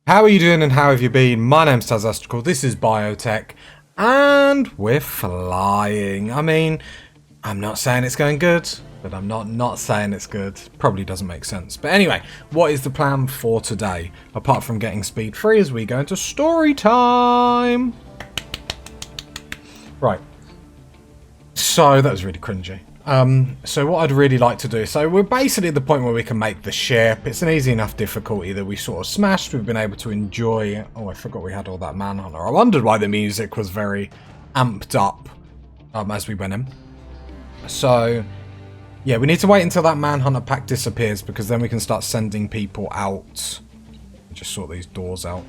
How are you doing and how have you been? My name's Tazastical, this is Biotech, and we're flying. I mean, I'm not saying it's going good, but I'm not saying it's good. Probably doesn't make sense. But anyway, what is the plan for today? Apart from getting speed 3 as we go into story time. Right. So, that was really cringy. So what I'd really like to do, so we're basically at the point where we can make the ship. It's an easy enough difficulty that we sort of smashed. We've been able to enjoy. Oh, I forgot we had all that manhunter. I wondered why the music was very amped up as we went in. So yeah, we need to wait until that manhunter pack disappears, because then we can start sending people out. Just sort these doors out.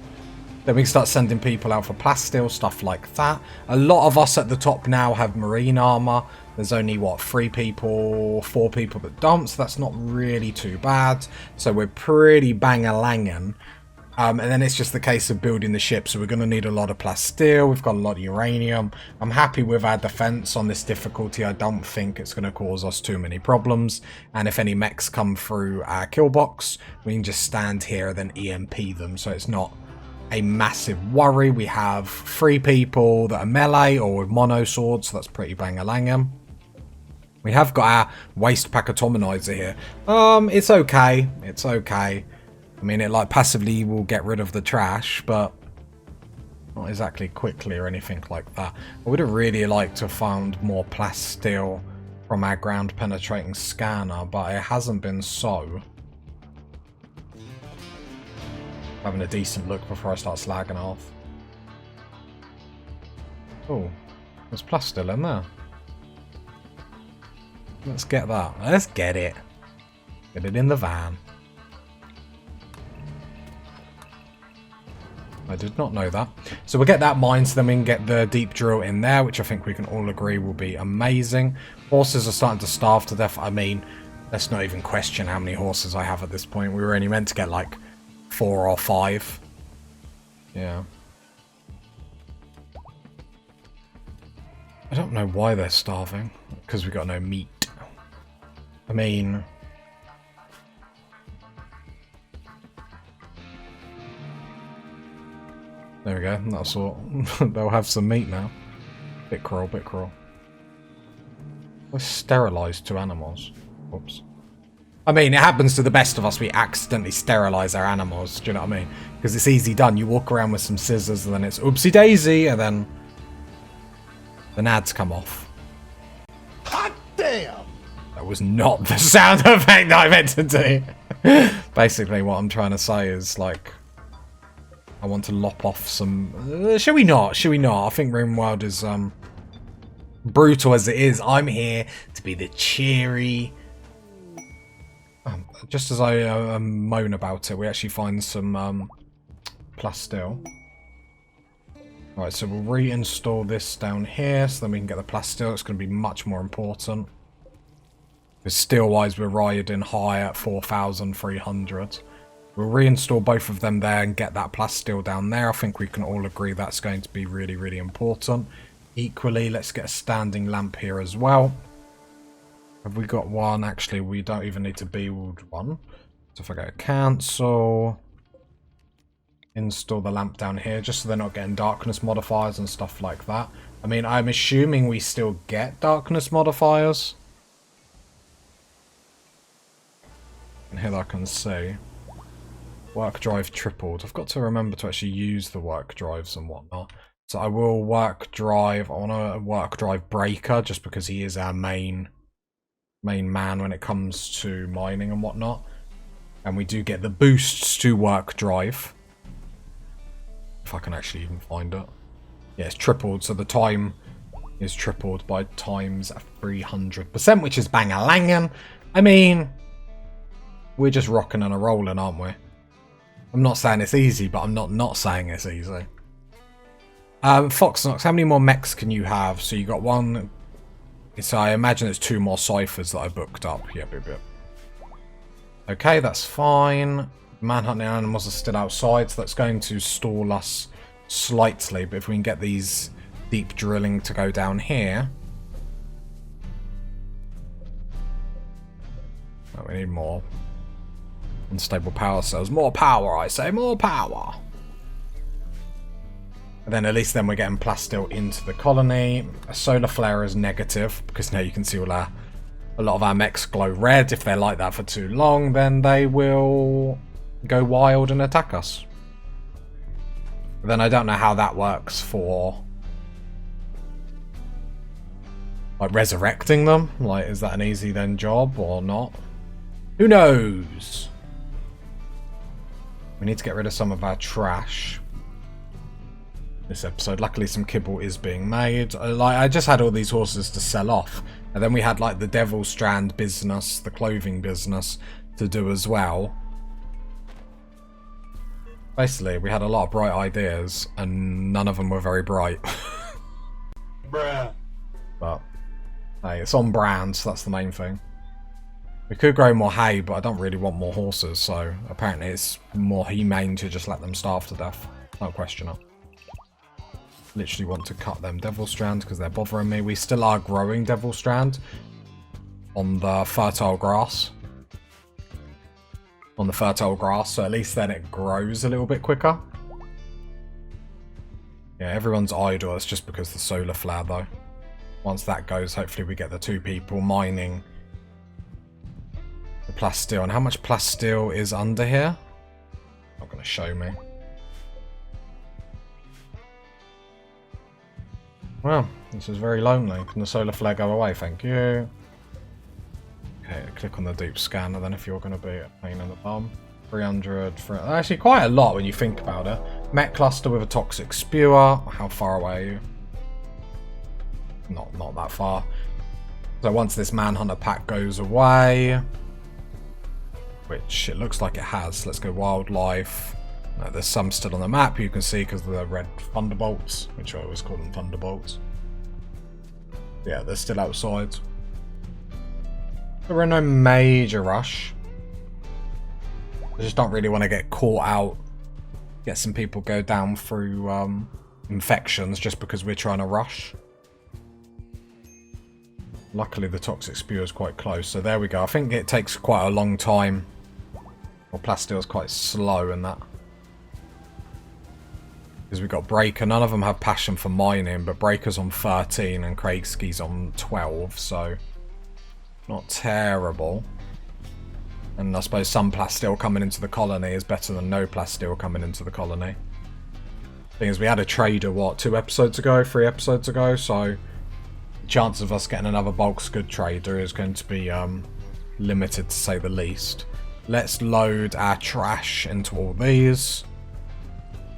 Then we can start sending people out for plasteel, stuff like that. A lot of us at the top now have marine armor. There's only, what, 4 people that don't, so that's not really too bad. So we're pretty bang-a-langin'. And then it's just the case of building the ship. So we're going to need a lot of plasteel. We've got a lot of uranium. I'm happy with our defense on this difficulty. I don't think it's going to cause us too many problems. And if any mechs come through our kill box, we can just stand here and then EMP them. So it's not a massive worry. We have 3 people that are melee or with mono swords, so that's pretty bang-a-langin'. We have got our waste pack atominizer here. It's okay. It's okay. I mean, it like passively will get rid of the trash, but not exactly quickly or anything like that. I would have really liked to have found more plasteel from our ground penetrating scanner, but it hasn't been so. Having a decent look before I start slagging off. Oh, there's plasteel in there. Let's get that. Let's get it. Get it in the van. I did not know that. So we'll get that mine, so then we can get the deep drill in there, which I think we can all agree will be amazing. Horses are starting to starve to death. I mean, let's not even question how many horses I have at this point. We were only meant to get like 4 or 5. Yeah. I don't know why they're starving. Because we got no meat. I mean, there we go. That's all. They'll have some meat now. Bit cruel, bit cruel. Let's sterilize 2 animals. Whoops. I mean, it happens to the best of us. We accidentally sterilize our animals. Do you know what I mean? Because it's easy done. You walk around with some scissors, and then it's oopsie daisy, and then the nads come off. Hot damn! That was not the sound effect I meant to do. Basically, what I'm trying to say is, like, I want to lop off some... should we not? Should we not? I think Rimworld is brutal as it is. I'm here to be the cheery... just as I moan about it, we actually find some plasteel. Right, so we'll reinstall this down here, so then we can get the plasteel. It's going to be much more important. Because steel-wise, we're riding high at 4,300. We'll reinstall both of them there and get that plasteel down there. I think we can all agree that's going to be really, really important. Equally, let's get a standing lamp here as well. Have we got one? Actually, we don't even need to build one. So if I go cancel, install the lamp down here, just so they're not getting darkness modifiers and stuff like that. I mean, I'm assuming we still get darkness modifiers. And here I can see work drive tripled. I've got to remember to actually use the work drives and whatnot. So I will work drive. I want a work drive breaker, just because he is our main man when it comes to mining and whatnot. And we do get the boosts to work drive. If I can actually even find it. Yeah, it's tripled, so the time is tripled by times 300%, which is bang-a-langin'. I mean, we're just rocking and a-rolling, aren't we? I'm not saying it's easy, but I'm not saying it's easy. Foxnox, how many more mechs can you have? So you got 1... So I imagine there's 2 more ciphers that I booked up. Yep. Okay, that's fine. Manhunting animals are still outside, so that's going to stall us slightly. But if we can get these deep drilling to go down here... Oh, we need more. Unstable power cells. More power, I say. More power. And then at least then we're getting plasteel into the colony. A solar flare is negative, because now you can see a lot of our mechs glow red. If they're like that for too long, then they will go wild and attack us. But then I don't know how that works for like resurrecting them. Like, is that an easy then job or not? Who knows? We need to get rid of some of our trash this episode. Luckily some kibble is being made. Like, I just had all these horses to sell off, and then we had like the Devil Strand business, the clothing business to do as well. Basically we had a lot of bright ideas and none of them were very bright. Bruh. But hey, it's on brand, so that's the main thing. We could grow more hay, but I don't really want more horses, so apparently it's more humane to just let them starve to death. Don't question it. Literally want to cut them Devil Strand because they're bothering me. We still are growing Devil Strand on the fertile grass. So at least then it grows a little bit quicker. Yeah, everyone's idle. It's just because the solar flare though. Once that goes, hopefully we get the 2 people mining the plasteel. And how much plasteel is under here? Not going to show me. Well, this is very lonely. Can the solar flare go away? Thank you. Okay, click on the deep scanner then if you're going to be a pain in the bum. 300, actually quite a lot when you think about it. Mech cluster with a toxic spewer. How far away are you? Not that far. So once this manhunter pack goes away, which it looks like it has, let's go wildlife. No, there's some still on the map you can see because of the red thunderbolts, which I always call them thunderbolts. Yeah, they're still outside. We're in no major rush. I just don't really want to get caught out. Get some people go down through infections just because we're trying to rush. Luckily the toxic spewer is quite close, so there we go. I think it takes quite a long time. Well, plasteel's quite slow in that. Because we've got Breaker. None of them have passion for mining, but Breaker's on 13 and Craigski's on 12, so not terrible. And I suppose some plasteel coming into the colony is better than no plasteel coming into the colony. Thing is, we had a trader, what, 3 episodes ago, so the chance of us getting another bulk scud trader is going to be limited to say the least. Let's load our trash into all these.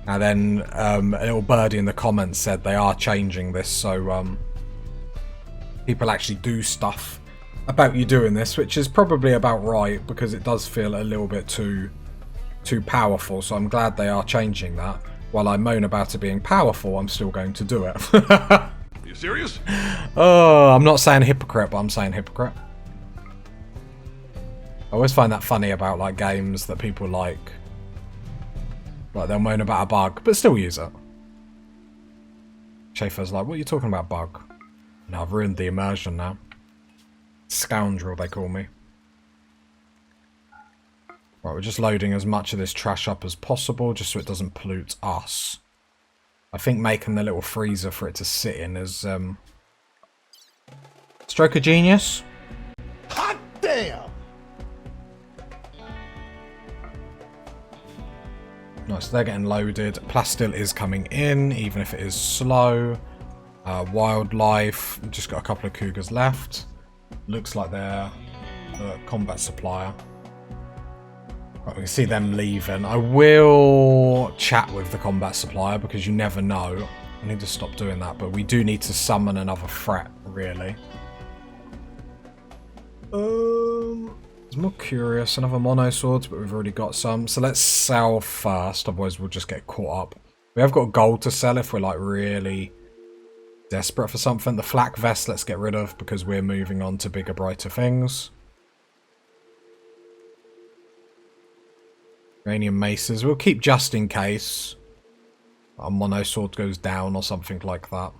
And then a little birdie in the comments said they are changing this, so people actually do stuff about you doing this, which is probably about right because it does feel a little bit too powerful. So I'm glad they are changing that. While I moan about it being powerful, I'm still going to do it. Are you serious? Oh, I'm not saying hypocrite, but I'm saying hypocrite. I always find that funny about like games that people like they'll moan about a bug, but still use it. Schaefer's like, what are you talking about, bug? No, I've ruined the immersion now. Scoundrel, they call me. Right, we're just loading as much of this trash up as possible, just so it doesn't pollute us. I think making the little freezer for it to sit in is, stroke of genius. Hot damn! Nice, they're getting loaded. Plasteel is coming in, even if it is slow. Wildlife, we've just got a couple of cougars left. Looks like they're the combat supplier. Right, we can see them leaving. I will chat with the combat supplier because you never know. I need to stop doing that, but we do need to summon another threat, really. It's more curious. Another mono swords, but we've already got some. So let's sell first, otherwise we'll just get caught up. We have got gold to sell if we're like really desperate for something. The flak vest let's get rid of because we're moving on to bigger, brighter things. Uranium maces. We'll keep just in case a mono sword goes down or something like that.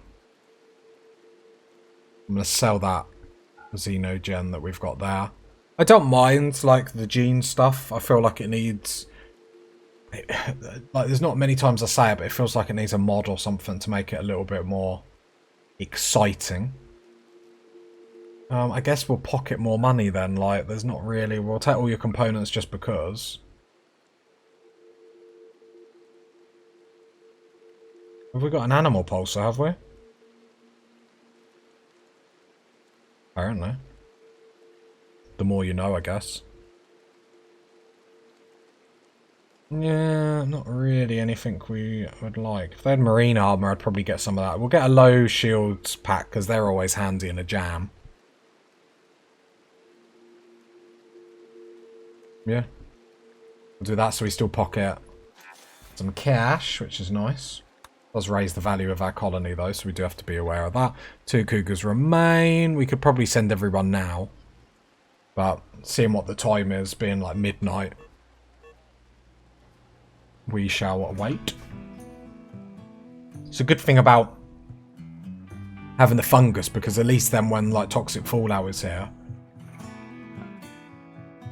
I'm going to sell that Xenogen that we've got there. I don't mind like the gene stuff. I feel like it needs like, there's not many times I say it, but it feels like it needs a mod or something to make it a little bit more exciting. I guess we'll pocket more money then. Like, there's not really... We'll take all your components just because. Have we got an animal pulsar, have we? Apparently. The more you know, I guess. Yeah, not really anything we would like. If they had marine armor, I'd probably get some of that. We'll get a low shields pack, because they're always handy in a jam. Yeah. We'll do that so we still pocket some cash, which is nice. Does raise the value of our colony, though, so we do have to be aware of that. 2 cougars remain. We could probably send everyone now. But seeing what the time is, being like midnight, we shall wait. It's a good thing about having the fungus, because at least then when like toxic fallout is here,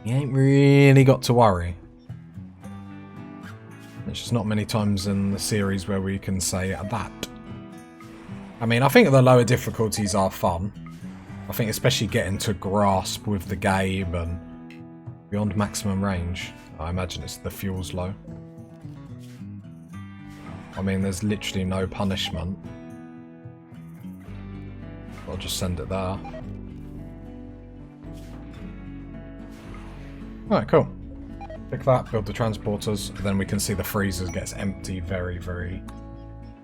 you ain't really got to worry. There's just not many times in the series where we can say that. I mean, I think the lower difficulties are fun. I think especially getting to grasp with the game and beyond maximum range. I imagine it's the fuel's low. I mean, there's literally no punishment. I'll just send it there. Alright, cool. Pick that, build the transporters, then we can see the freezers gets empty very, very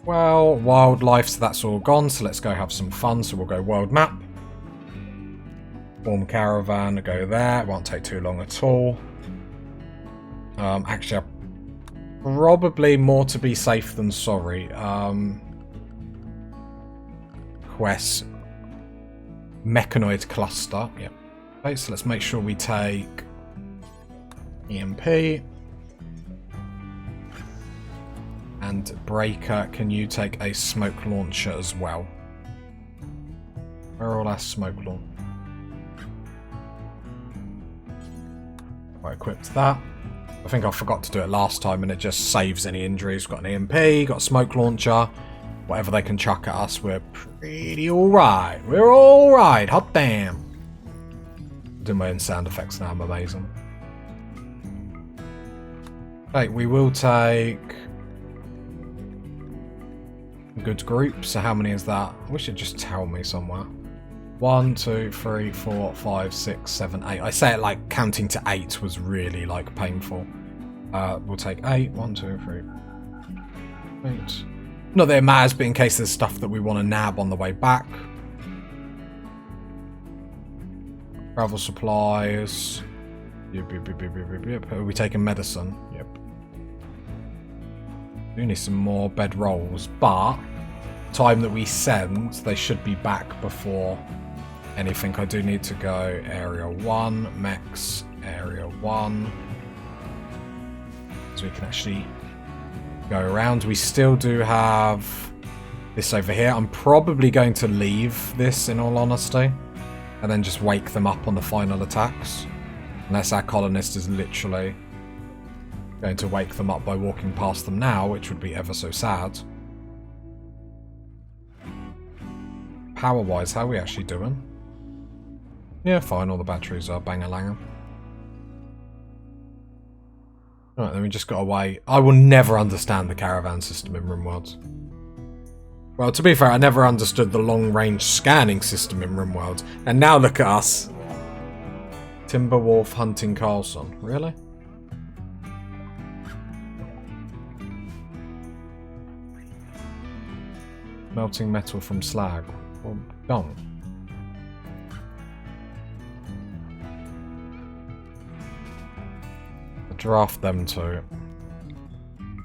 well. Wildlife, so that's all gone, so let's go have some fun. So we'll go world map. Form caravan, go there. It won't take too long at all. Actually, probably more to be safe than sorry. Quest. Mechanoid cluster. Yep. Okay, so let's make sure we take EMP. And Breaker, can you take a smoke launcher as well? Where are all our smoke launchers? I equipped that. I think I forgot to do it last time and it just saves any injuries. We've got an EMP, got a smoke launcher. Whatever they can chuck at us, we're pretty alright. We're alright, hot damn. I'm doing my own sound effects now, I'm amazing. Okay, we will take a good group. So how many is that? I wish it'd just tell me somewhere. 1, 2, 3, 4, 5, 6, 7, 8. I say it like counting to 8 was really like painful. We'll take 8. 1, 2, 3, 8. Not that it matters, but in case there's stuff that we want to nab on the way back. Travel supplies. Yep. Are we taking medicine? Yep. We need some more bed rolls, but time that we send, they should be back before anything. I do need to go area 1, mechs, area 1. So we can actually go around. We still do have this over here. I'm probably going to leave this, in all honesty, and then just wake them up on the final attacks. Unless our colonist is literally going to wake them up by walking past them now, which would be ever so sad. Power-wise, how are we actually doing? Yeah, fine, all the batteries are bang-a-lang. Alright, then we just gotta wait. I will never understand the caravan system in Rimworld. Well, to be fair, I never understood the long-range scanning system in Rimworld. And now look at us. Timberwolf hunting Carlson. Really? Melting metal from slag. Well, don't. Draft them too.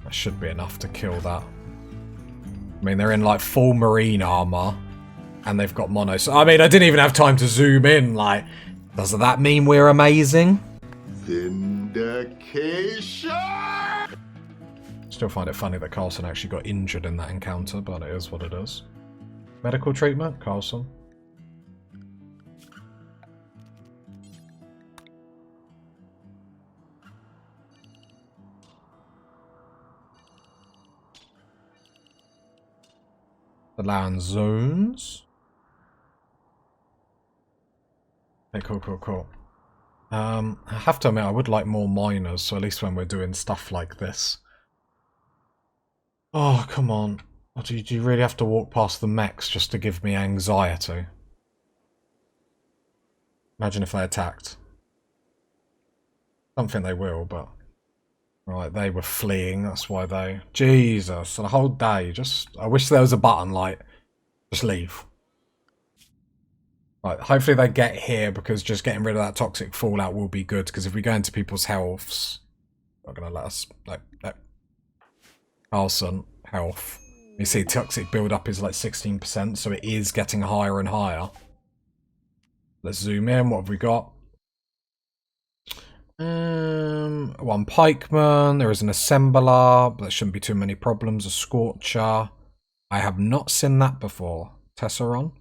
That should be enough to kill that. I mean, they're in like full marine armor. And they've got mono. So, I mean, I didn't even have time to zoom in. Like, does that mean we're amazing? Vindication! Still find it funny that Carlson actually got injured in that encounter, but it is what it is. Medical treatment, Carlson. The land zones. Okay, cool. I have to admit, I would like more miners, so at least when we're doing stuff like this. Oh, come on. Do you really have to walk past the mechs just to give me anxiety? Imagine if they attacked. I don't think they will, but... Right, they were fleeing, that's why they... Jesus, the whole day, just... I wish there was a button, like... Just leave. Right, hopefully they get here, because just getting rid of that toxic fallout will be good, because if we go into people's healths... Not gonna let us... No. Carlson, health. You see, toxic build-up is like 16%, so it is getting higher and higher. Let's zoom in, what have we got? One pikeman, there is an assembler, but there shouldn't be too many problems. A scorcher. I have not seen that before. Tesseron.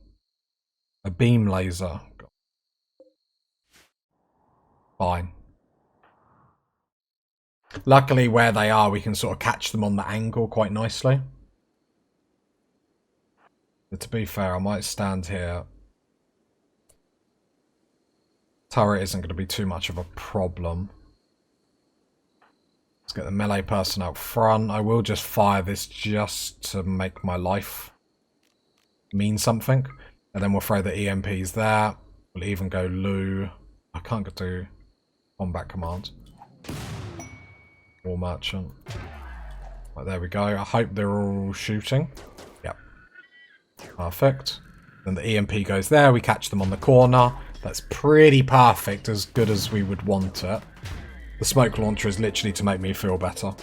A beam laser. Fine. Luckily, where they are, we can sort of catch them on the angle quite nicely. But to be fair, I might stand here. Turret isn't going to be too much of a problem. Let's get the melee person out front. I will just fire this just to make my life mean something. And then we'll throw the EMPs there. We'll even go Lou. I can't do combat command. War merchant. Right, there we go. I hope they're all shooting. Yep. Perfect. Then the EMP goes there. We catch them on the corner. That's pretty perfect, as good as we would want it. The smoke launcher is literally to make me feel better.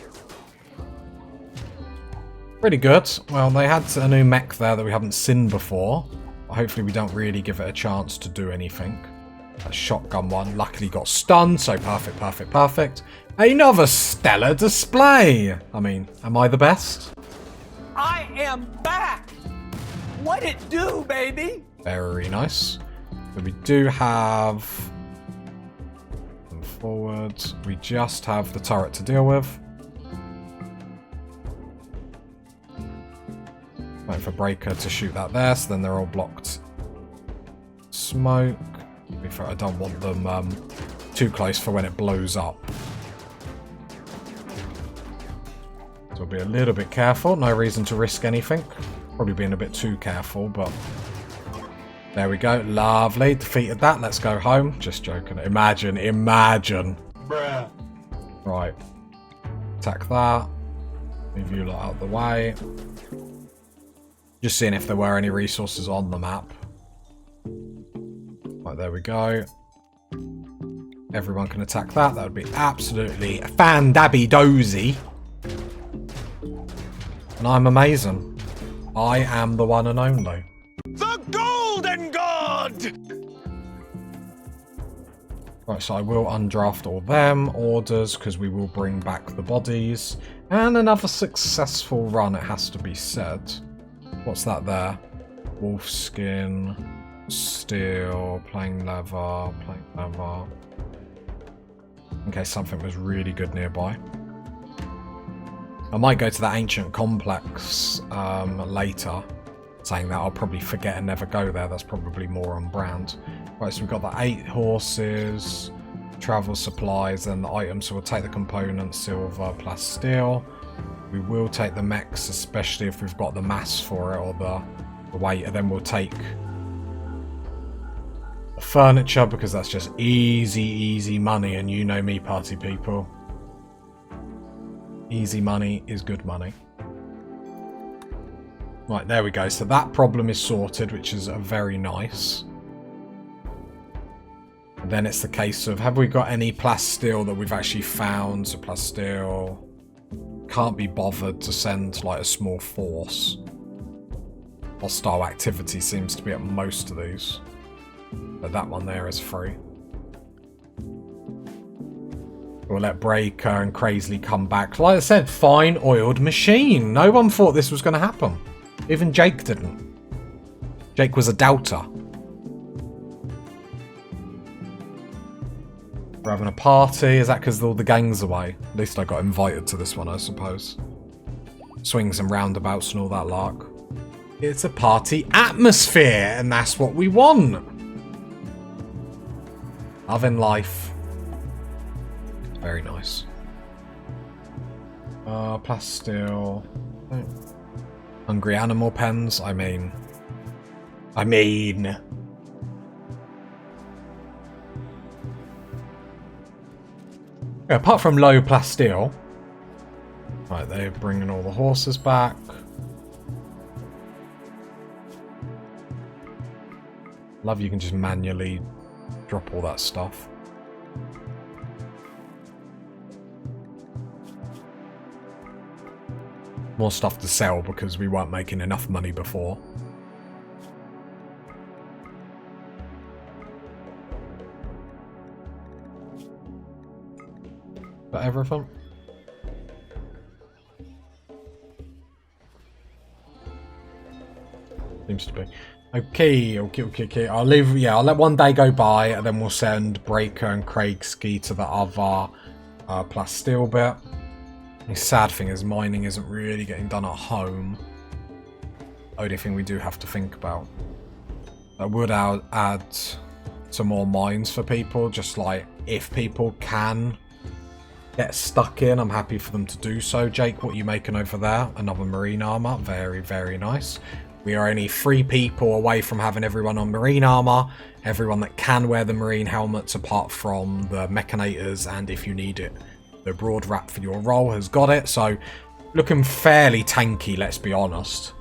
Pretty good. Well, they had a new mech there that we haven't seen before. Hopefully we don't really give it a chance to do anything. That shotgun one luckily got stunned, so perfect. Another stellar display! I mean, am I the best? I am back! What it do, baby? Very nice. So we do have... forward. We just have the turret to deal with. Wait for Breaker to shoot that there, so then they're all blocked. Smoke. I don't want them too close for when it blows up. So we'll be a little bit careful. No reason to risk anything. Probably being a bit too careful, but... There we go. Lovely. Defeated that. Let's go home. Just joking. Imagine. Bruh. Right. Attack that. Move you lot out of the way. Just seeing if there were any resources on the map. Right, there we go. Everyone can attack that. That would be absolutely fan-dabby-dozy. And I'm amazing. I am the one and only. The Golden God! Right, so I will undraft all them orders because we will bring back the bodies. And another successful run, it has to be said. What's that there? Wolf skin, steel, plain leather. Okay, something was really good nearby. I might go to that ancient complex later. Saying that, I'll probably forget and never go there. That's probably more on brand. Right, so we've got the 8 horses, travel supplies, and the items. So we'll take the components, silver plus steel. We will take the mechs, especially if we've got the mass for it, or the weight. And then we'll take the furniture, because that's just easy money. And you know me, party people. Easy money is good money. Right, there we go. So that problem is sorted, which is very nice. And then it's the case of, have we got any plasteel that we've actually found? So plasteel... Can't be bothered to send like a small force. Hostile activity seems to be at most of these. But that one there is free. We'll let Breaker and Crazily come back. Like I said, fine oiled machine. No one thought this was going to happen. Even Jake didn't. Jake was a doubter. We're having a party. Is that because all the gang's away? At least I got invited to this one, I suppose. Swings and roundabouts and all that lark. It's a party atmosphere, and that's what we want. Love in life. Very nice. Plasteel. Hungry animal pens. I mean. Yeah, apart from low plasteel. Right, they're bringing all the horses back. Love you can just manually drop all that stuff. More stuff to sell because we weren't making enough money before. But everything? Seems to be. Okay. I'll leave. Yeah, I'll let one day go by, and then we'll send Breaker and Craig Ski to the other plasteel bit. The sad thing is, mining isn't really getting done at home. Only thing we do have to think about. I would add some more mines for people, just like if people can get stuck in, I'm happy for them to do so. Jake, what are you making over there? Another marine armor. Very, very nice. We are only 3 people away from having everyone on marine armor. Everyone that can wear the marine helmets apart from the mechanators, and if you need it, the broad wrap for your role has got it. So looking fairly tanky, let's be honest.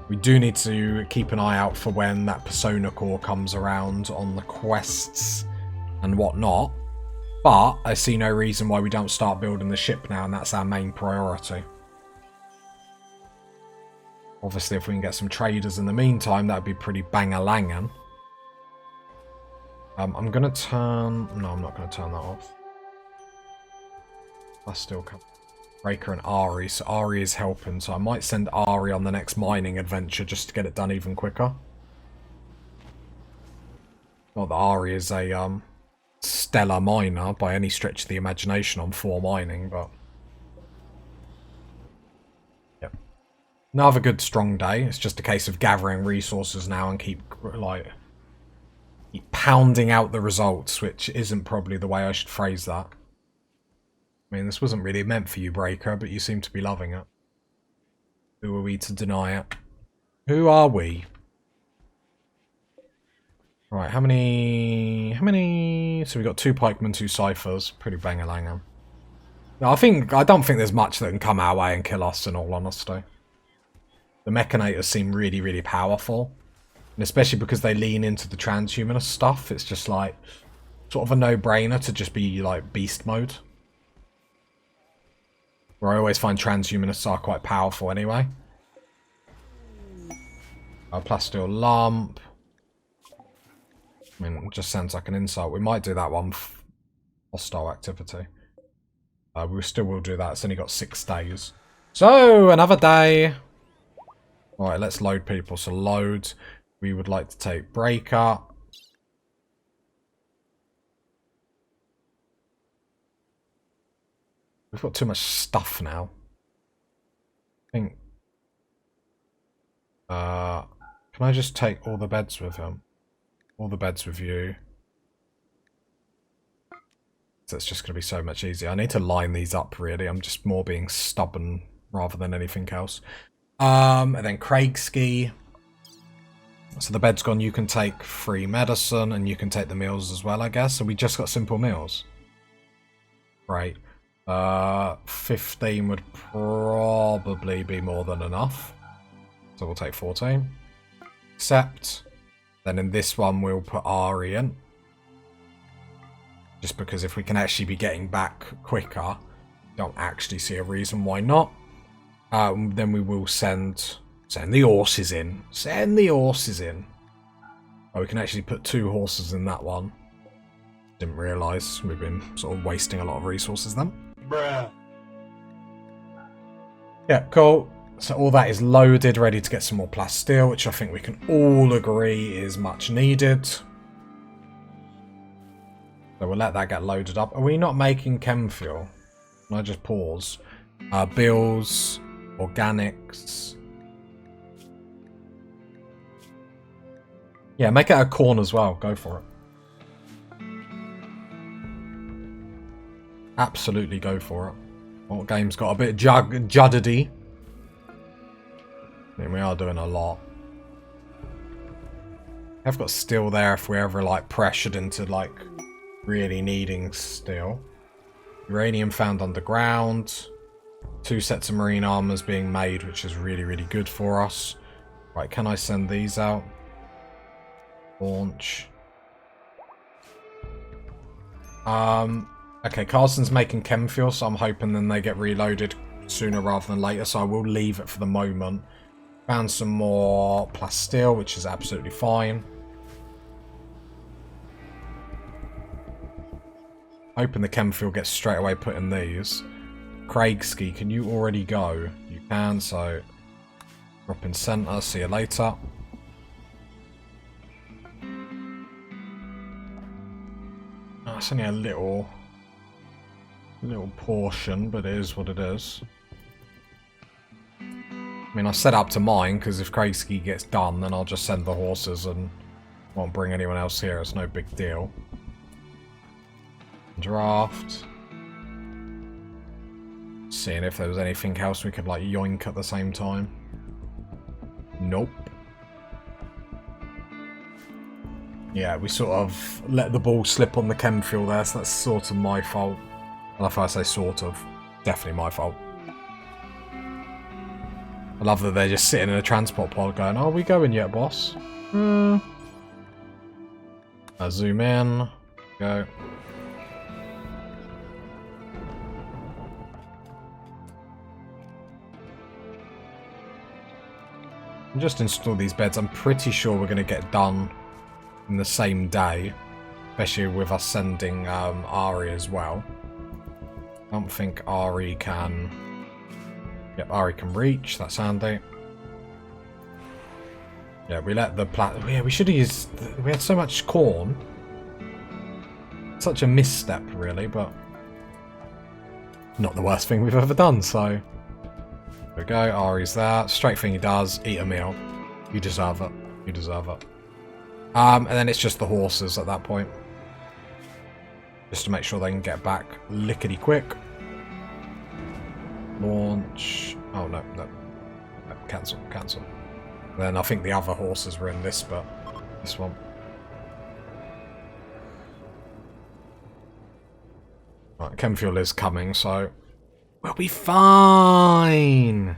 We do need to keep an eye out for when that persona core comes around on the quests and whatnot. But I see no reason why we don't start building the ship now, and that's our main priority. Obviously, if we can get some traders in the meantime, that would be pretty bang-a-langin'. I'm going to turn... No, I'm not going to turn that off. That's still coming. Breaker and Ari. So Ari is helping, so I might send Ari on the next mining adventure just to get it done even quicker. Not that Ari is a stellar miner by any stretch of the imagination on 4 mining, but... Yep. Another good strong day. It's just a case of gathering resources now and keep pounding out the results, which isn't probably the way I should phrase that. I mean, this wasn't really meant for you, Breaker, but you seem to be loving it. Who are we to deny it? Who are we? Right, how many... So we got 2 pikemen, 2 ciphers. Pretty bang-a-lang-am. I don't think there's much that can come our way and kill us, in all honesty. The mechanators seem really, really powerful. And especially because they lean into the transhumanist stuff, it's just like sort of a no-brainer to just be like beast mode. Where I always find transhumanists are quite powerful anyway. Plasteel lump. I mean, it just sounds like an insult. We might do that one. Hostile activity. We still will do that. It's only got 6 days. So, another day. Alright, let's load people. So load. We would like to take Breaker. We've got too much stuff now. I think... can I just take all the beds with him? All the beds with you. That's just going to be so much easier. I need to line these up, really. I'm just more being stubborn rather than anything else. And then Craig Ski. So the bed's gone. You can take free medicine and you can take the meals as well, I guess. So we just got simple meals. Right. 15 would probably be more than enough. So we'll take 14. Accept. Then in this one we'll put Ari in. Just because if we can actually be getting back quicker, don't actually see a reason why not. Then we will send the horses in. Send the horses in. Oh, we can actually put 2 horses in that one. Didn't realise we've been sort of wasting a lot of resources then. Bruh. Yeah, cool. So all that is loaded, ready to get some more plasteel, which I think we can all agree is much needed. So we'll let that get loaded up. Are we not making chem fuel? Can I just pause? Bills. Organics. Yeah, make it a corn as well. Go for it. Absolutely go for it. What game's got a bit juddedy? I mean, we are doing a lot. I've got steel there if we're ever like pressured into like really needing steel. Uranium found underground. 2 sets of marine armors being made, which is really, really good for us. Right, can I send these out? Launch. Okay, Carson's making chem fuel, so I'm hoping then they get reloaded sooner rather than later, so I will leave it for the moment. Found some more plasteel, which is absolutely fine. Hoping the chem fuel gets straight away put in these. Craigski, can you already go? You can, so drop in center, see you later. Oh, it's only a little portion, but it is what it is. I mean, I set up to mine, because if Craigski gets done, then I'll just send the horses and won't bring anyone else here. It's no big deal. Draft. Seeing if there was anything else we could, like, yoink at the same time. Nope. Yeah, we sort of let the ball slip on the chem fuel there, so that's sort of my fault. And if I say sort of, definitely my fault. I love that they're just sitting in a transport pod going, are we going yet, boss? I zoom in. Go. And just install these beds. I'm pretty sure we're going to get done in the same day. Especially with us sending Ari as well. I don't think Ari can... Yep, Ari can reach. That's handy. Yeah, we let the yeah, we should have used... We had so much corn. Such a misstep, really, but... Not the worst thing we've ever done, so... There we go, Ari's there. Straight thing he does, eat a meal. You deserve it. You deserve it. And then it's just the horses at that point. Just to make sure they can get back lickety quick. Launch. Oh, no. Cancel, cancel. Then I think the other horses were in this, but this one. Right, chem fuel is coming, so we'll be fine.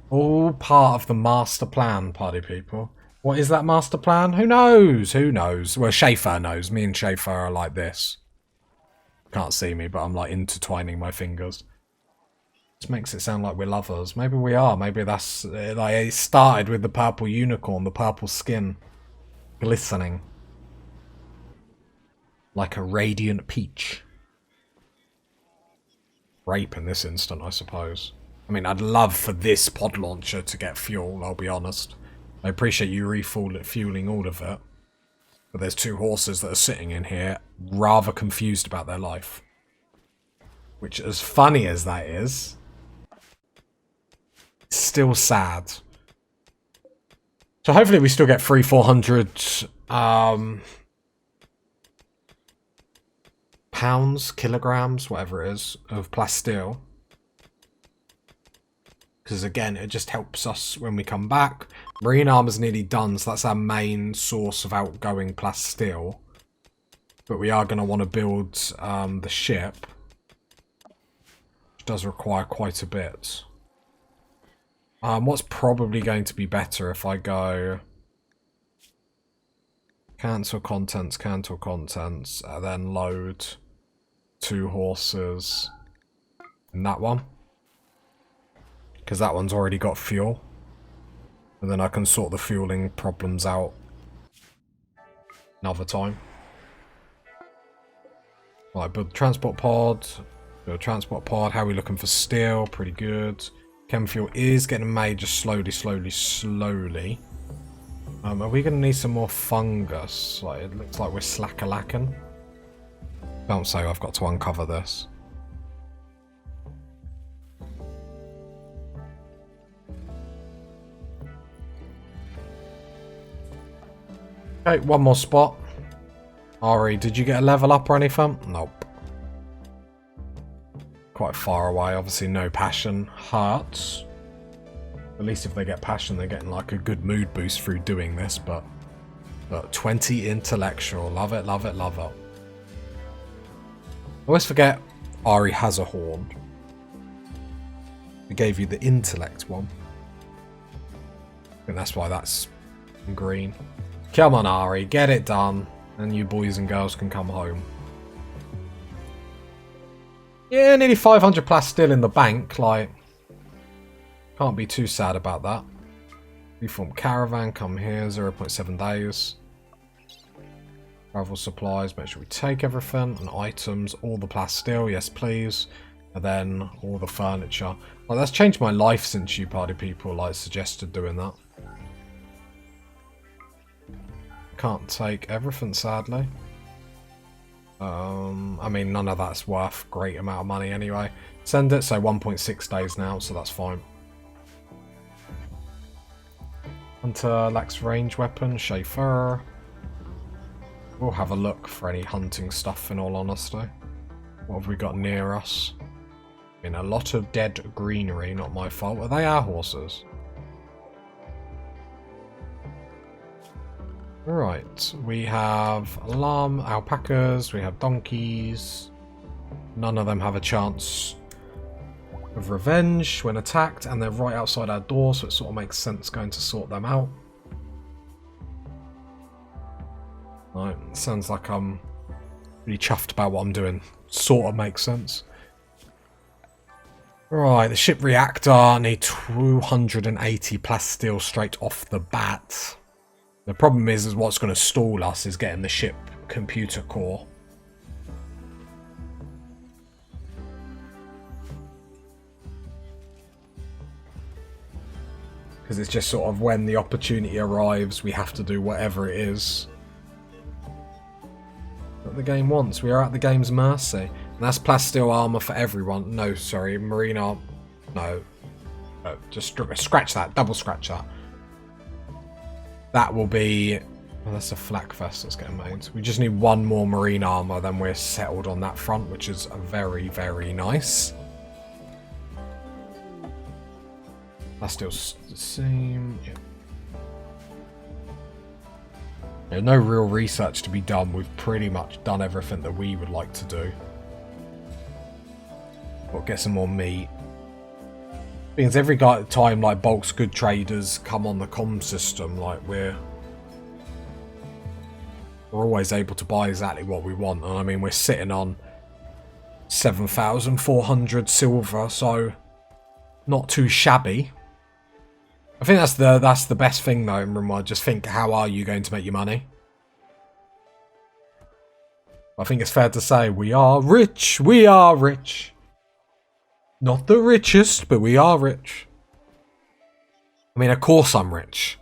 All part of the master plan, party people. What is that master plan? Who knows? Who knows? Well, Schaefer knows. Me and Schaefer are like this. Can't see me, but I'm like intertwining my fingers. This makes it sound like we're lovers. Maybe we are. Maybe that's... like, it started with the purple unicorn, the purple skin. Glistening. Like a radiant peach. Rape in this instant, I suppose. I mean, I'd love for this pod launcher to get fuel, I'll be honest. I appreciate you refueling all of it. But there's 2 horses that are sitting in here, rather confused about their life. Which, as funny as that is, still sad. So hopefully we still get 300-400 pounds, kilograms, whatever it is, of plasteel. Because again, it just helps us when we come back. Marine armor's nearly done, so that's our main source of outgoing plasteel. But we are going to want to build the ship. Which does require quite a bit. What's probably going to be better if I go... Cancel contents, and then load 2 horses in that one. Because that one's already got fuel. And then I can sort the fueling problems out another time. Right, build a transport pod. Build a transport pod. How are we looking for steel? Pretty good. Chem fuel is getting made just slowly. Are we going to need some more fungus? Like, it looks like we're slack-a-lacking. Don't say I've got to uncover this. Okay, one more spot. Ari, did you get a level up or anything? Nope. Quite far away, obviously no passion. Hearts. At least if they get passion, they're getting like a good mood boost through doing this, but 20 intellectual. Love it, love it, love it. I always forget Ari has a horn. We gave you the intellect one. I think that's why that's green. Come on, Ari, get it done. And you boys and girls can come home. Yeah, nearly 500 plus still in the bank. Like, can't be too sad about that. Reform caravan, come here, 0.7 days. Travel supplies, make sure we take everything. And items, all the plasteel, yes please. And then all the furniture. Well, that's changed my life since you party people like suggested doing that. Can't take everything, sadly. I mean, none of that's worth a great amount of money anyway. Send it, so 1.6 days now, so that's fine. Hunter lacks range weapon, chauffeur. We'll have a look for any hunting stuff, in all honesty. What have we got near us? I mean, a lot of dead greenery, not my fault. Are they our horses? Right, we have lamb, alpacas, we have donkeys. None of them have a chance of revenge when attacked, and they're right outside our door, so it sort of makes sense going to sort them out. Right, sounds like I'm really chuffed about what I'm doing. Sort of makes sense. Right, the ship reactor, need 280 plasteel straight off the bat. The problem is what's going to stall us is getting the ship computer core. Because it's just sort of when the opportunity arrives, we have to do whatever it is that the game wants. We are at the game's mercy. And that's plasteel armor for everyone. No, sorry, marine armor. No. No, just scratch that. Double scratch that. That will be... Oh, that's a flak vest that's getting made. We just need one more marine armor, then we're settled on that front, which is very, very nice. That's still the same. Yeah. There's no real research to be done. We've pretty much done everything that we would like to do. But get some more meat. Because every time like Bulk's good traders come on the comm system, like we're always able to buy exactly what we want. And I mean, we're sitting on 7,400 silver, so not too shabby. I think that's the best thing though in Rimworld. Just think, how are you going to make your money? I think it's fair to say we are rich. We are rich. Not the richest, but we are rich. I mean, of course I'm rich.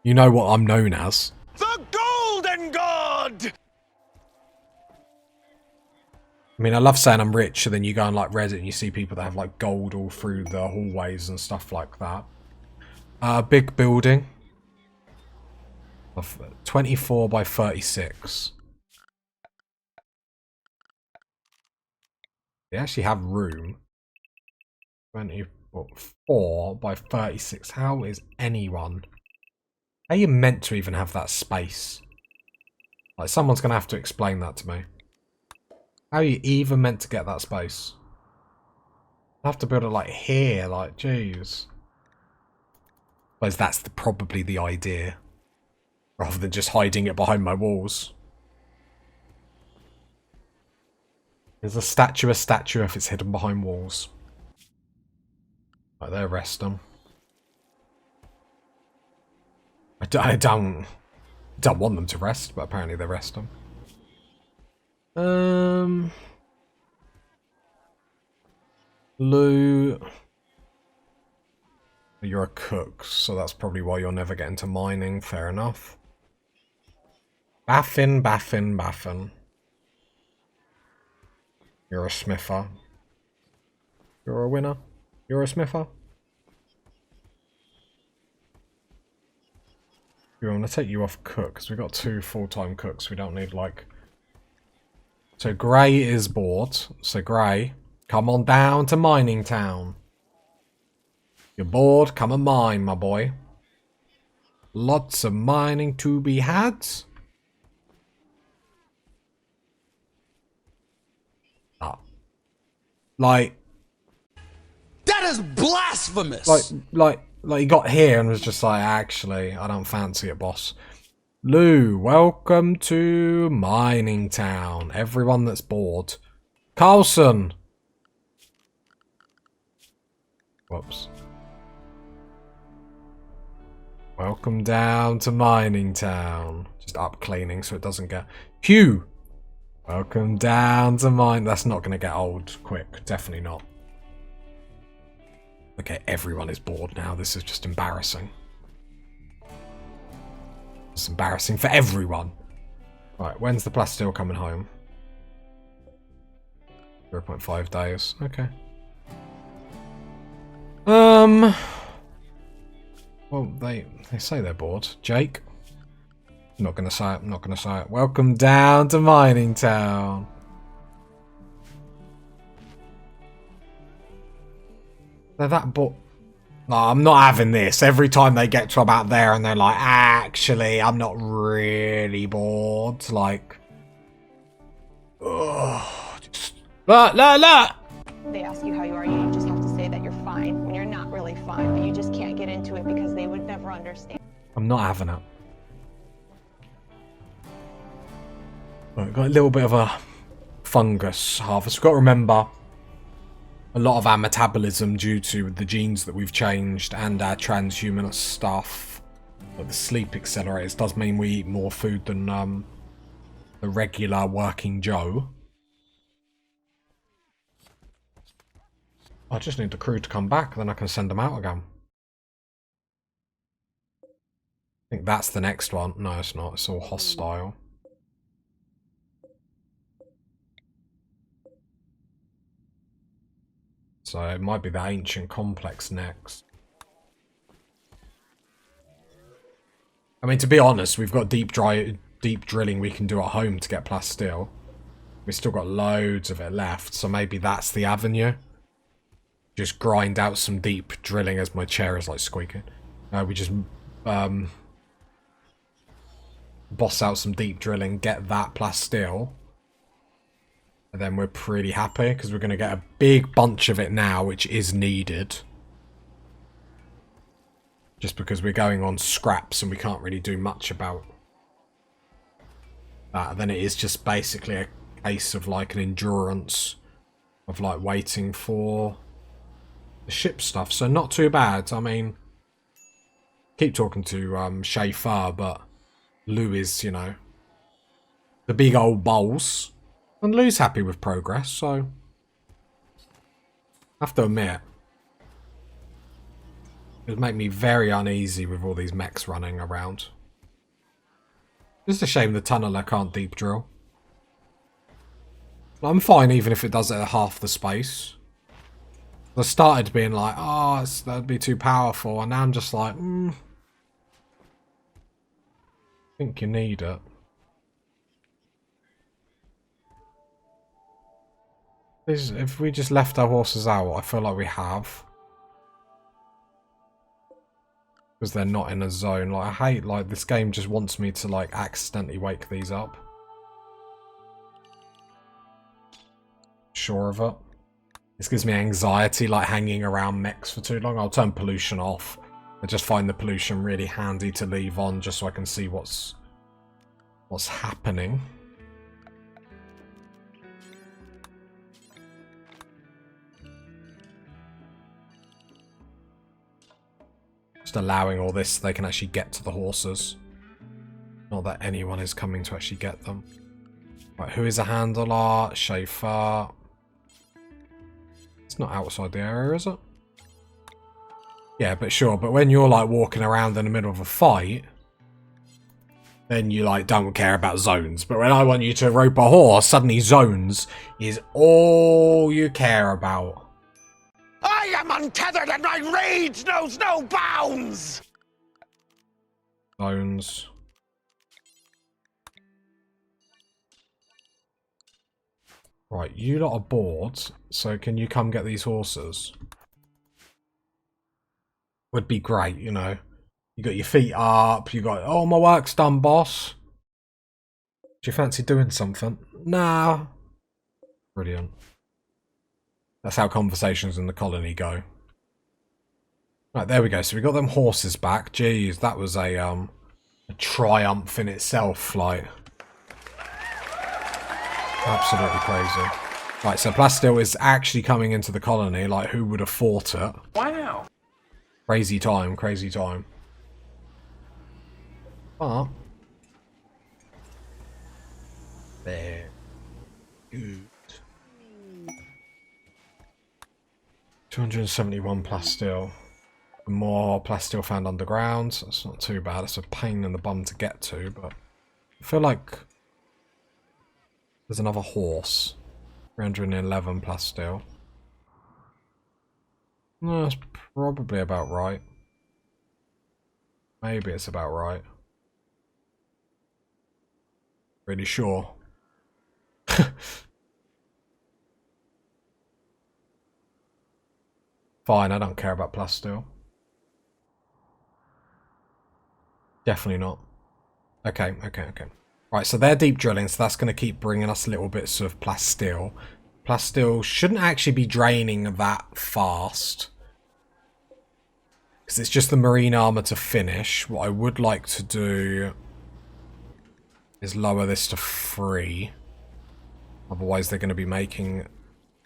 You know what I'm known as. The Golden God! I mean, I love saying I'm rich, and then you go on like Reddit and you see people that have like gold all through the hallways and stuff like that. Big building. Of 24 by 36. They actually have room. 24 by 36. How is anyone... How are you meant to even have that space? Like, someone's going to have to explain that to me. How are you even meant to get that space? I have to build it like here, like, jeez. Whereas that's probably the idea. Rather than just hiding it behind my walls. There's a statue if it's hidden behind walls. Right there, rest them. I don't want them to rest, but apparently they rest them. Lou. You're a cook, so that's probably why you'll never get into mining. Fair enough. Baffin, Baffin, Baffin. You're a smither. You're a winner. You're a smither. We want to take you off cook, because we've got 2 full-time cooks. We don't need, like... So, Grey is bored. So, Grey, come on down to Mining Town. You're bored? Come and mine, my boy. Lots of mining to be had. Oh. Like... That is blasphemous! Like he got here and was just like, actually, I don't fancy it, boss. Lou, welcome to Mining Town. Everyone that's bored. Carlson! Whoops. Welcome down to Mining Town. Just up cleaning so it doesn't get... Hugh! Welcome down to mine. That's not going to get old quick. Definitely not. Okay, everyone is bored now. This is just embarrassing. It's embarrassing for everyone. Right, when's the plasteel coming home? 0.5 days. Okay. Well, they say they're bored. Jake? I'm not gonna say it. I'm not gonna say it. Welcome down to Mining Town. They're that bored. No, I'm not having this. Every time they get to about there and they're like, actually, I'm not really bored. Like, ugh. Just... Look. They ask you how you are, you just have to say that you're fine when you're not really fine, but you just can't get into it because they would never understand. I'm not having it. Right, got a little bit of a fungus harvest. We've got to remember a lot of our metabolism due to the genes that we've changed and our transhumanist stuff, like the sleep accelerators, does mean we eat more food than the regular working Joe. I just need the crew to come back, then I can send them out again. I think that's the next one. No, it's not. It's all hostile. So it might be the ancient complex next. I mean, to be honest, we've got deep drilling we can do at home to get plasteel. We've still got loads of it left, so maybe that's the avenue. Just grind out some deep drilling as my chair is like squeaking. We just boss out some deep drilling, get that plasteel. And then we're pretty happy because we're going to get a big bunch of it now, which is needed. Just because we're going on scraps and we can't really do much about that. Then it is just basically a case of like an endurance of like waiting for the ship stuff. So not too bad. I mean, keep talking to Schaefer, but Lou is, you know, the big old balls. And Lou's happy with progress, so I have to admit, it would make me very uneasy with all these mechs running around. Just a shame the tunneler can't deep drill. I'm fine even if it does it at half the space. I started being like, oh, that'd be too powerful, and now I'm just like, I think you need it. If we just left our horses out, I feel like we have. Because they're not in a zone. Like, I hate, like, this game just wants me to, like, accidentally wake these up. Sure of it. This gives me anxiety, like, hanging around mechs for too long. I'll turn pollution off. I just find the pollution really handy to leave on just so I can see what's happening. Just allowing all this so they can actually get to the horses. Not that anyone is coming to actually get them. Right, who is a handler? Schaefer. It's not outside the area, is it? Yeah, but sure. But when you're like walking around in the middle of a fight, then you like don't care about zones. But when I want you to rope a horse, suddenly zones is all you care about. I am untethered and my rage knows no bounds! Bones. Right, you lot are bored, so can you come get these horses? Would be great, you know. You got your feet up, you got, oh, my work's done, boss. Do you fancy doing something? Nah. Brilliant. That's how conversations in the colony go. Right, there we go. So we got them horses back. Jeez, that was a triumph in itself, like. Absolutely crazy. Right, so Plastil is actually coming into the colony. Like, who would have thought it? Wow. Crazy time, crazy time. But... there. Good. 271 Plastil. More Plastil found underground. That's not too bad. It's a pain in the bum to get to, but... I feel like... there's another horse. 311 Plastil. No, that's probably about right. Maybe it's about right. Really sure. Fine, I don't care about Plastil. Definitely not. Okay. Right, so they're deep drilling, so that's going to keep bringing us little bits of Plastil. Plastil shouldn't actually be draining that fast. Because it's just the marine armor to finish. What I would like to do is lower this to 3. Otherwise they're going to be making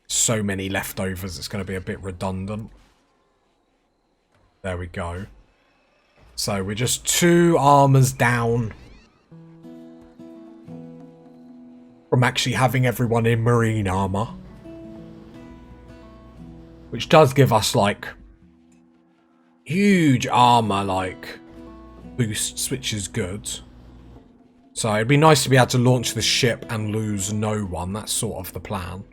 so many leftovers, it's going to be a bit redundant. There we go. So we're just 2 armors down from actually having everyone in marine armor. Which does give us, like, huge armor, like, boosts, which is good. So it'd be nice to be able to launch the ship and lose no one. That's sort of the plan.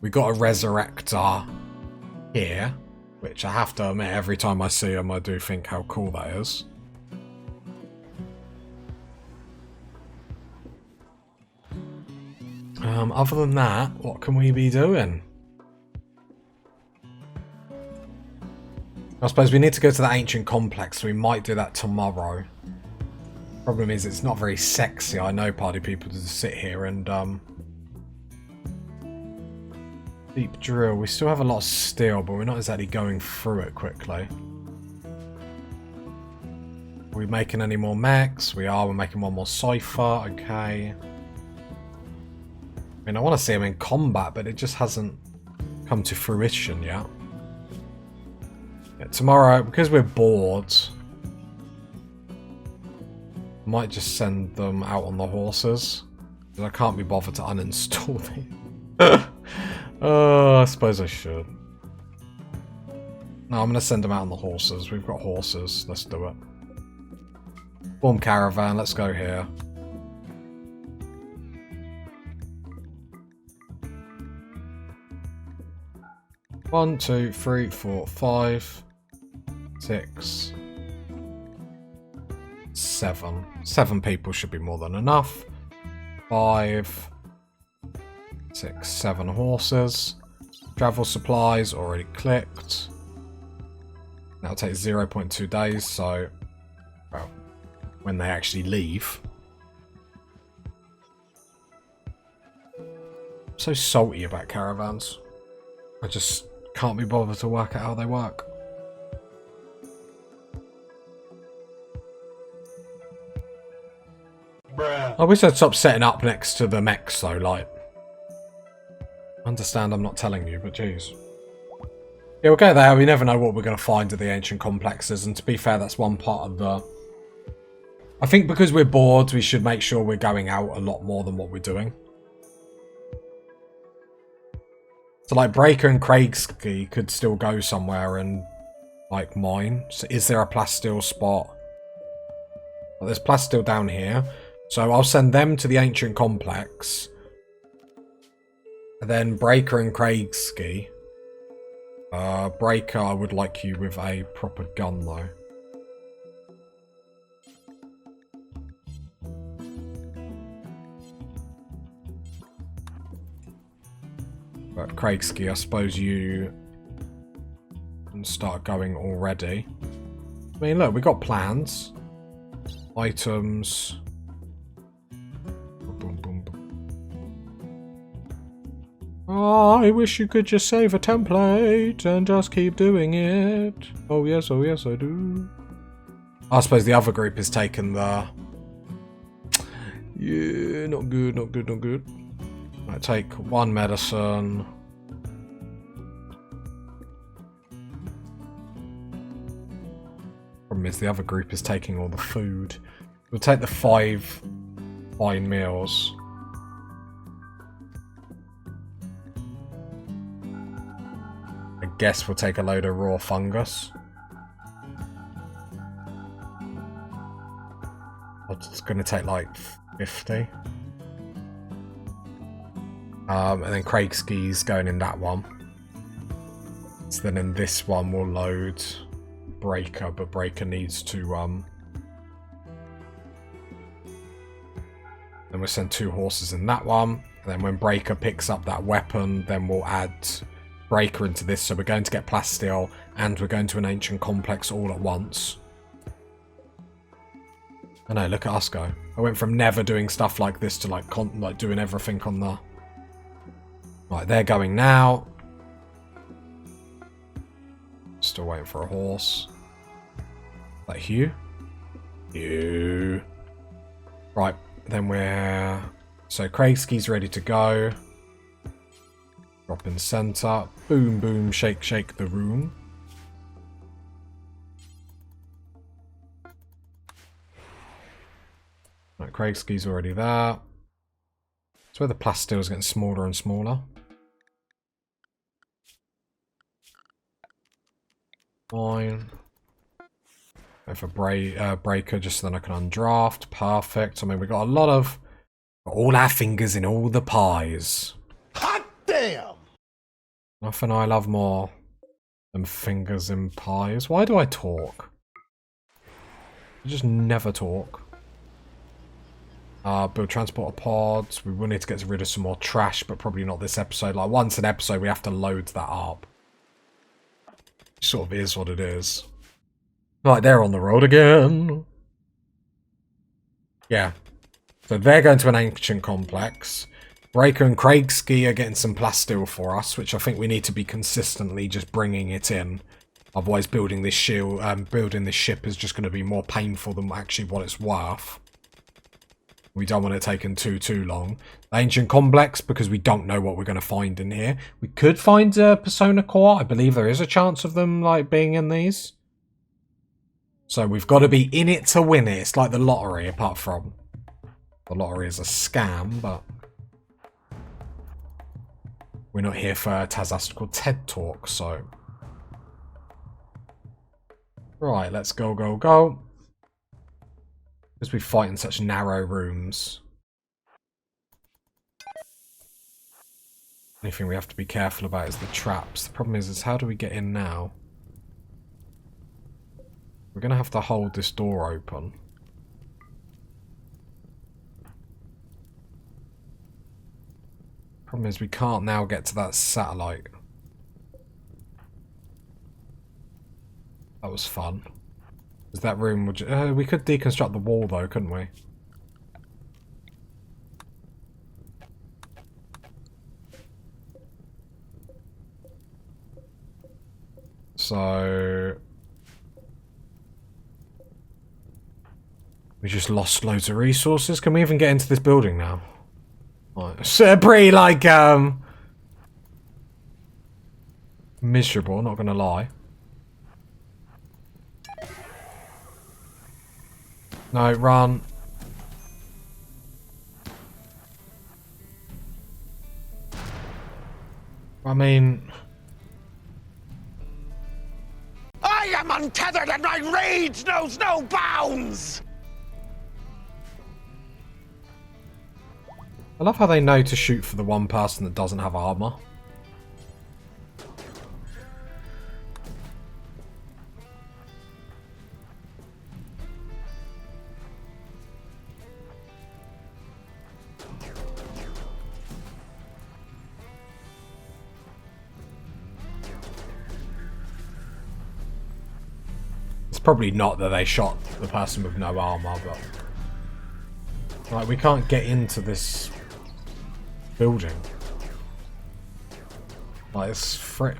We got a resurrector here, which I have to admit, every time I see him, I do think how cool that is. Other than that, what can we be doing? I suppose we need to go to the ancient complex, so we might do that tomorrow. Problem is, it's not very sexy. I know party people to sit here and deep drill. We still have a lot of steel, but we're not exactly going through it quickly. Are we making any more mechs? We are. We're making one more cipher. Okay. I mean, I want to see him in combat, but it just hasn't come to fruition yet. Yeah, tomorrow, because we're bored, I might just send them out on the horses. Because I can't be bothered to uninstall them. Oh, I suppose I should. No, I'm going to send them out on the horses. We've got horses. Let's do it. Form caravan. Let's go here. One, 2, 3, 4, 5, 6, 7. 7 people should be more than enough. 5, 6, 7 horses. Travel supplies already clicked. That'll take 0.2 days, so well, when they actually leave. I'm so salty about caravans. I just can't be bothered to work out how they work. Bruh. I wish I'd stop setting up next to the mechs though, like. Understand I'm not telling you, but jeez. Yeah, we'll go there. We never know what we're going to find at the ancient complexes, and to be fair, that's one part of the... I think because we're bored, we should make sure we're going out a lot more than what we're doing. So, like, Breaker and Craigsky could still go somewhere and, like, mine. So is there a Plastil spot? Well, there's Plastil down here. So I'll send them to the ancient complex. And then Breaker and Craigsky. Breaker, I would like you with a proper gun, though. But Craigski, I suppose you can start going already. I mean, look, we got plans. Items. Boom, boom, boom. Oh, I wish you could just save a template and just keep doing it. Oh yes, I do. I suppose the other group has taken the... Yeah, not good, not good, not good. Right, take one medicine. Problem is the other group is taking all the food. We'll take the 5 fine meals. I guess we'll take a load of raw fungus. It's going to take like 50. And then Craigski's going in that one. So then in this one we'll load Breaker, but Breaker needs to then we'll send 2 horses in that one. And then when Breaker picks up that weapon, then we'll add Breaker into this. So we're going to get Plasteel and we're going to an ancient complex all at once. I know, look at us go. I went from never doing stuff like this to like doing everything on the... Right, they're going now. Still waiting for a horse. Is that Hugh? Hugh. Right, then we're... So Craigski's ready to go. Drop in center. Boom, boom, shake, shake the room. Right, Craigski's already there. It's where the Plasteel's getting smaller and smaller. Fine. Go for Breaker just so then I can undraft. Perfect. I mean, we got a lot of... Got all our fingers in all the pies. Hot damn! Nothing I love more than fingers in pies. Why do I talk? I just never talk. Build transporter pods. We will need to get rid of some more trash, but probably not this episode. Like, once an episode, we have to load that up. Sort of is what it is. Right, they're on the road again. Yeah. So they're going to an ancient complex. Breaker and Craigski are getting some Plasteel for us, which I think we need to be consistently just bringing it in. Otherwise, building this shield, building this ship is just going to be more painful than actually what it's worth. We don't want it taking too long. Ancient complex, because we don't know what we're going to find in here. We could find a Persona core. I believe there is a chance of them like being in these. So we've got to be in it to win it. It's like the lottery, apart from the lottery is a scam, but we're not here for Tazastical TED Talk, so. Right, let's go, go, go. Because we fight in such narrow rooms. Only thing we have to be careful about is the traps. The problem is how do we get in now? We're going to have to hold this door open. Problem is we can't now get to that satellite. That was fun. That room would... we could deconstruct the wall though, couldn't we? So... we just lost loads of resources. Can we even get into this building now? Right. So pretty like, miserable, not gonna lie. No, run. I mean... I am untethered and my rage knows no bounds! I love how they know to shoot for the one person that doesn't have armor. probably not that they shot the person with no armor, but... Like, we can't get into this building. Like, it's like...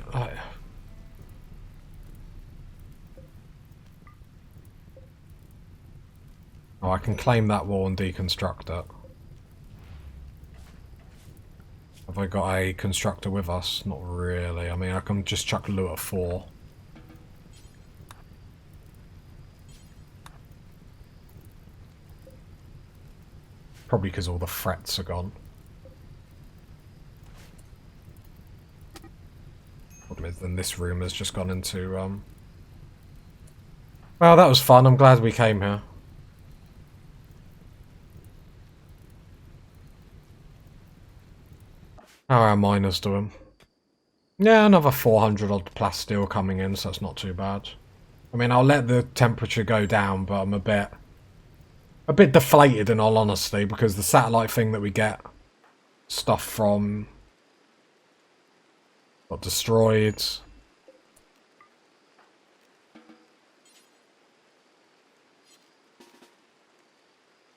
Oh, I can claim that wall and deconstruct it. Have I got a constructor with us? Not really. I mean, I can just chuck loot at 4. Probably because all the frets are gone. Problem is, then this room has just gone into, Well, that was fun. I'm glad we came here. How are our miners doing? Yeah, another 400 odd plasteel coming in, so that's not too bad. I mean, I'll let the temperature go down, but I'm a bit deflated in all honesty, because the satellite thing that we get stuff from got destroyed.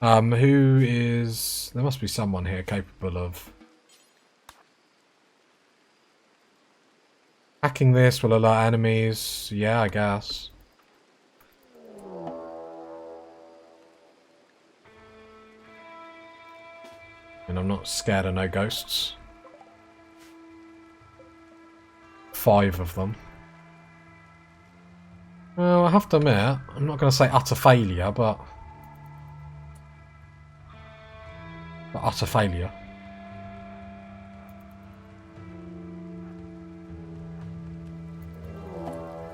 Who is... There must be someone here capable of... Hacking this will alert enemies. Yeah, I guess. And I'm not scared of no ghosts. 5 of them. Well, I have to admit, I'm not going to say utter failure, but utter failure.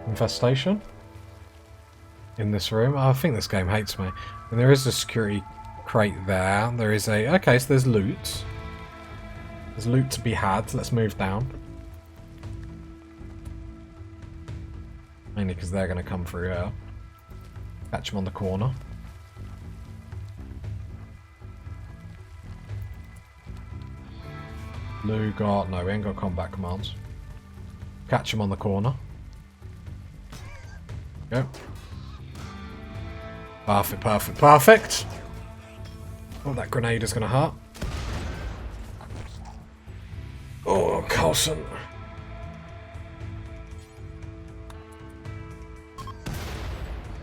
Infestation? In this room? Oh, I think this game hates me. And there is a security crate there. There is a... Okay, so there's loot. There's loot to be had. Let's move down. Mainly because they're going to come through here. Catch them on the corner. Blue got... No, we ain't got combat commands. Catch them on the corner. Go. Perfect, perfect, perfect. Oh, that grenade is going to hurt. Oh, Carlson.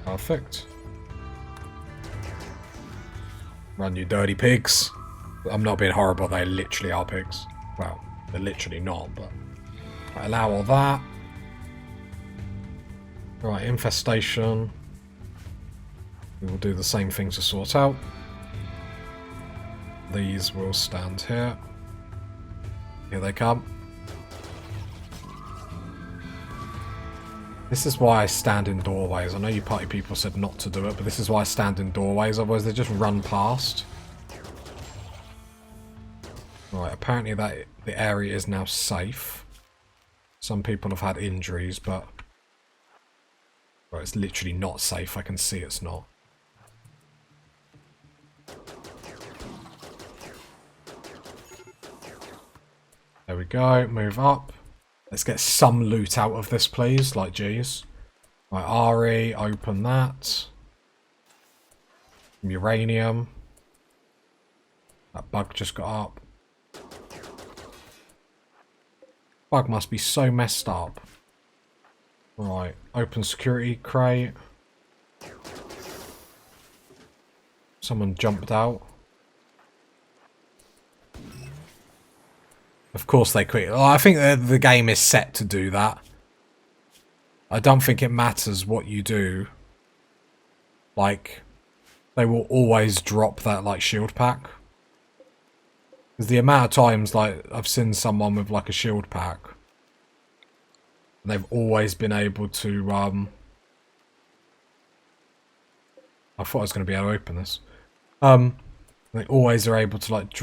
Perfect. Run, you dirty pigs. I'm not being horrible, they literally are pigs. Well, they're literally not, but... I allow all that. Right, infestation. We will do the same thing to sort out. These will stand here. Here they come. This is why I stand in doorways. I know you party people said not to do it, but this is why I stand in doorways, otherwise they just run past. Right, apparently that the area is now safe. Some people have had injuries, but... Right, it's literally not safe. I can see it's not. There we go. Move up. Let's get some loot out of this, please. Like, geez. Right, Ari, open that. Uranium. That bug just got up. Bug must be so messed up. Right, open security crate. Someone jumped out. Of course they quit. Oh, I think the game is set to do that. I don't think it matters what you do. Like, they will always drop that, like, shield pack. Because the amount of times, like, I've seen someone with, like, a shield pack. They've always been able to, I thought I was going to be able to open this. They always are able to, like,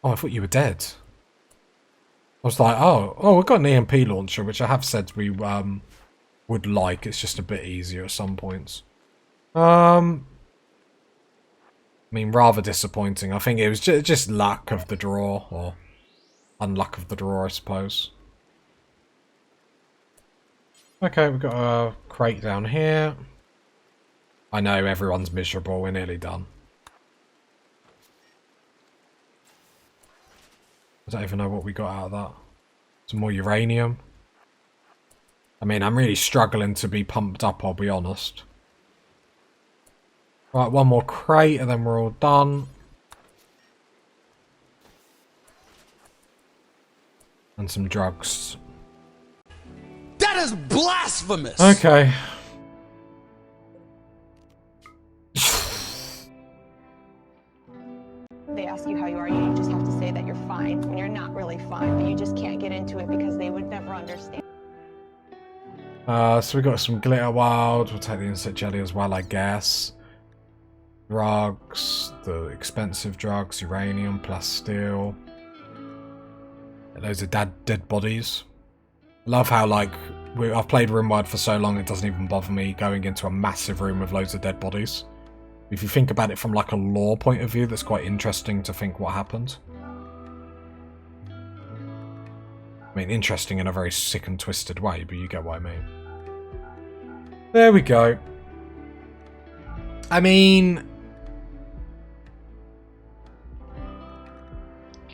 oh, I thought you were dead. I was like, oh, we've got an EMP launcher, which I have said we, would like. It's just a bit easier at some points. I mean, rather disappointing. I think it was just luck of the draw, or unluck of the draw, I suppose. Okay, we've got a crate down here. I know everyone's miserable. We're nearly done. I don't even know what we got out of that. Some more uranium. I mean, I'm really struggling to be pumped up, I'll be honest. Right, one more crate and then we're all done. And some drugs. That is blasphemous! Okay. They ask you how you are, you just have to say that you're fine when you're not really fine, but you just can't get into it because they would never understand. So we got some glitter wild. We'll take the insect jelly as well, I guess. Drugs, the expensive drugs, uranium, plasteel. Those are dead bodies. Love how, like, I've played Rimworld for so long it doesn't even bother me going into a massive room with loads of dead bodies. If you think about it from, like, a lore point of view, that's quite interesting to think what happened. I mean, interesting in a very sick and twisted way, but you get what I mean. There we go. I mean,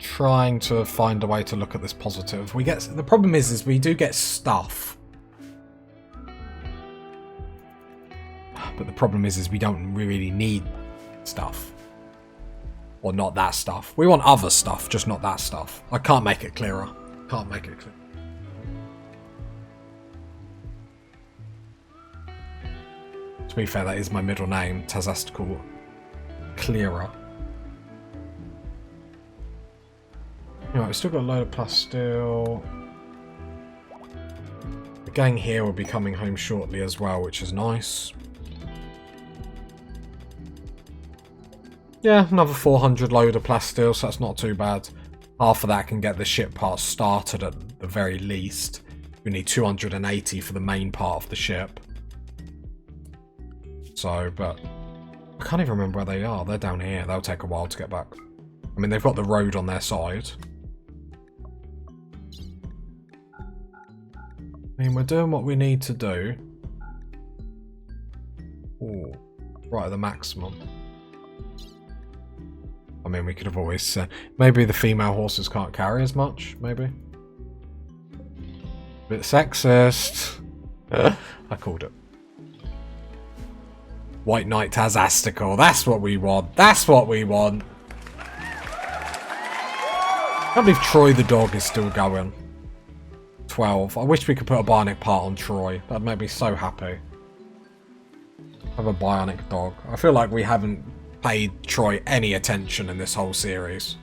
trying to find a way to look at this positive. The problem is we do get stuff. But the problem is we don't really need stuff. Or not that stuff. We want other stuff, just not that stuff. I can't make it clearer. Can't make it clear. To be fair, that is my middle name, Tazastical Clearer. Anyway, we've still got a load of plasteel. The gang here will be coming home shortly as well, which is nice. Yeah, another 400 load of plasteel, so that's not too bad. Half of that can get the ship part started at the very least. We need 280 for the main part of the ship. So, but I can't even remember where they are. They're down here. They'll take a while to get back. I mean, they've got the road on their side. I mean, we're doing what we need to do. Ooh, right at the maximum. I mean, we could have always said... maybe the female horses can't carry as much, maybe. Bit sexist. I called it. White Knight Tazastical. That's what we want. That's what we want. I can't believe Troy the dog is still going. 12. I wish we could put a bionic part on Troy. That'd make me so happy. Have a bionic dog. I feel like we haven't paid Troy any attention in this whole series.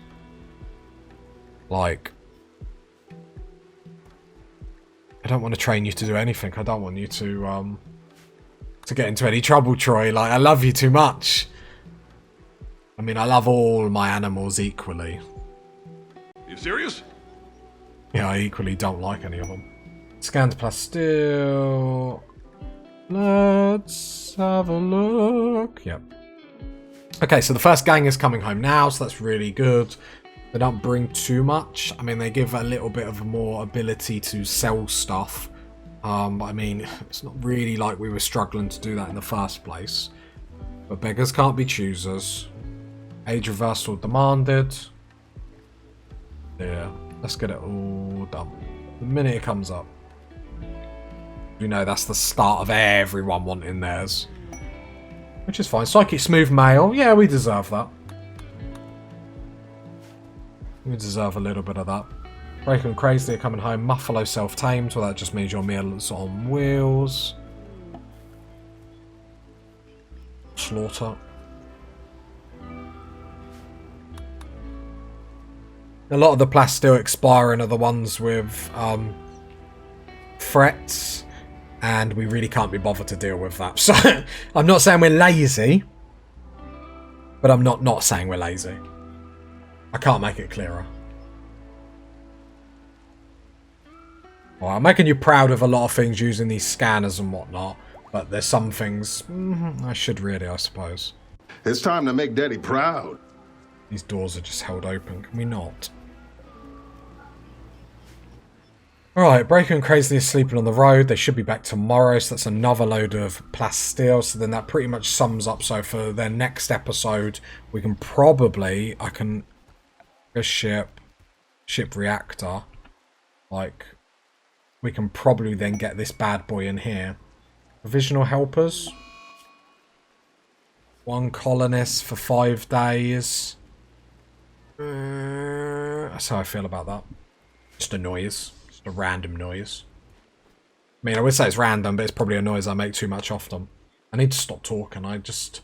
Like, I don't want to train you to do anything. I don't want you to get into any trouble, Troy. Like, I love you too much. I mean, I love all my animals equally. You serious? Yeah, I equally don't like any of them. Scanned plasteel. Let's have a look. Yep. Okay, so the first gang is coming home now, so that's really good. They don't bring too much. I mean, they give a little bit of more ability to sell stuff. But I mean, it's not really like we were struggling to do that in the first place. But beggars can't be choosers. Age reversal demanded. Yeah, let's get it all done. The minute it comes up. You know, that's the start of everyone wanting theirs. Which is fine. Psychic Smooth Male. Yeah, we deserve that. We deserve a little bit of that. Break and Crazy are coming home. Muffalo Self-Tamed. Well, that just means your meal's on wheels. Slaughter. A lot of the plasteel expiring are the ones with threats. And we really can't be bothered to deal with that. So, I'm not saying we're lazy. But I'm not saying we're lazy. I can't make it clearer. Well, I'm making you proud of a lot of things using these scanners and whatnot. But there's some things I should really, I suppose. It's time to make Daddy proud. These doors are just held open. Can we not? Alright, Breaker and Crazily are sleeping on the road. They should be back tomorrow, so that's another load of plasteel. So then that pretty much sums up. So for their next episode, we can probably... I can... A ship reactor. Like, we can probably then get this bad boy in here. Provisional helpers. 1 colonist for 5 days. That's how I feel about that. Just a noise. Just a random noise. I mean, I would say it's random, but it's probably a noise I make too much often. I need to stop talking. I just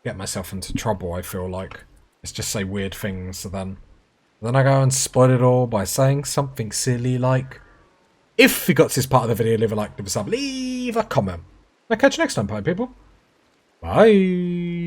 get myself into trouble, I feel like. Let's just say weird things, so then I go and spoil it all by saying something silly like, if you got to this part of the video, leave a like, leave a sub, leave a comment. I'll catch you next time, bye people. Bye.